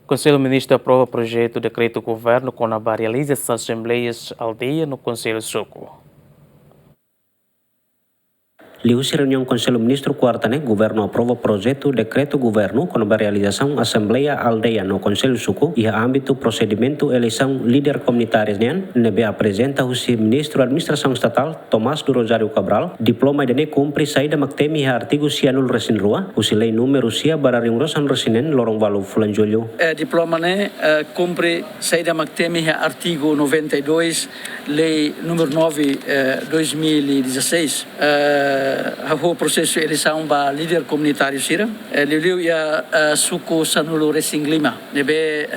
Conselho Ministro aprova projeto de decreto do governo com a realização das assembleias aldeia no Conselho Suco. Liu-se reunião Conselho Ministro quarta, governo aprova projeto decreto governo com a realização Assembleia Aldeia no Conselho Suco e a âmbito procedimento eleição líder comunitários nebe apresenta o Ministro da Administração Estatal Tomás do Rosário Cabral diploma de cumpre saída maktemi artigo sianul resin rua o lei número sia bararing rosan resinen lorong valu fulan julho. Diploma cumpre saída maktemi artigo 92 lei número 9 2016 o processo de eleição para líder comunitário sira Liu ia suku sanulo Racing Lima nebe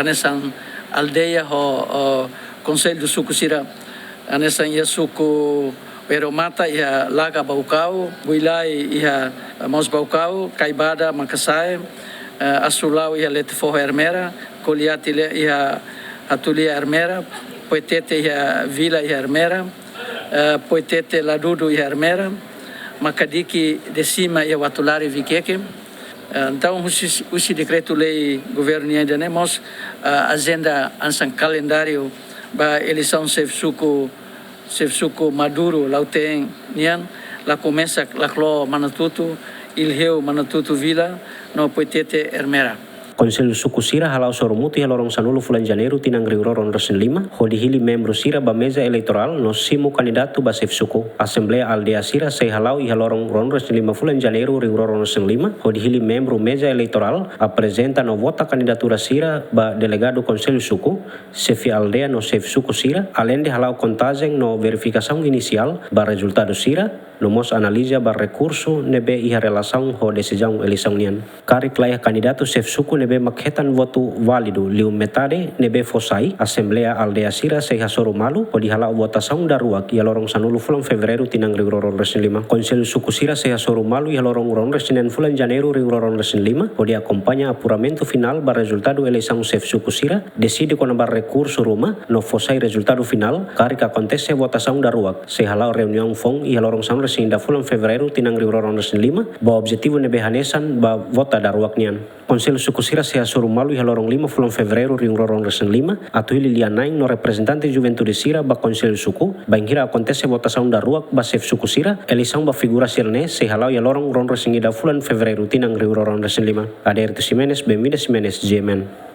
nessa aldeia o conselho do suku sira nessa ia suku Peromata ia Laga Baucau Builai ia Mos Baucau Caibada Makassai Asulau ia Letefo Hermera Coliati ia Atulia Hermera Poetete ia Vila ia Hermera Poetete Ladudo ia Hermera Makadiki de cima ia Watulari Vikeke. Então o decreto-lei governo ainda temos agenda ansang calendário para eleição Sevsuko Maduro Lauteng nian la começa la clo Manatutu Ilheu Manatutu Vila no Poetete Hermera. Conselho Suku Sira halau sorumuti halorong sanulu fulan Janeiro tinang riuroron resin lima hodihili membro Sira ba mesa elektoral no simu kandidato ba Sef Suku Assembleia Aldea Sira sei halau i halorong ron resin lima fulan Janeiro riuroron resin lima hodihili membro mesa elektoral apresenta no vota candidatura Sira ba delegado Conselho Suku Sefi Aldea no Sef Suku Sira além de halau contagem no verificação inicial ba resultado Sira no mos analisa ba recurso nebe iha relação ho decisão eleição nian kari klaya candidato Sef Suku nebe makhetan voto válido liu metade nebe fosai Assembleia Aldea Sira sei hasoro malu podi hala votação da rua que lorong sanulu fulan fevereiro tinang riuroron resin lima Conselho Suku Sira sei hasoro malu e lorong ron resinen fulan Janeiro riuroron resin lima podi acompanha apuramento final ba resultado eleição Sef Suku Sira decide com ba recurso ruma no fosai resultado final kari que acontece votação da rua sei hala reunião fong e lorong san resin da fulan fevereiro tinang riuroron resin lima ba objetivo nebe hanesan ba vota da rua nian Conselho Suku Sira se asuru malu e lorong 5 fulan fevereiro ring lorong resin 5 atu Lilian Naing no representante Juventude Sira ba Conselho Suku bangira acontece votação da rua ba Sef Suku Sira eleição ba figura sirne se halau e lorong ron resin da fulan fevereiro tinang ring lorong resin 5 Aderto Ximenes Bemida Ximenes GMN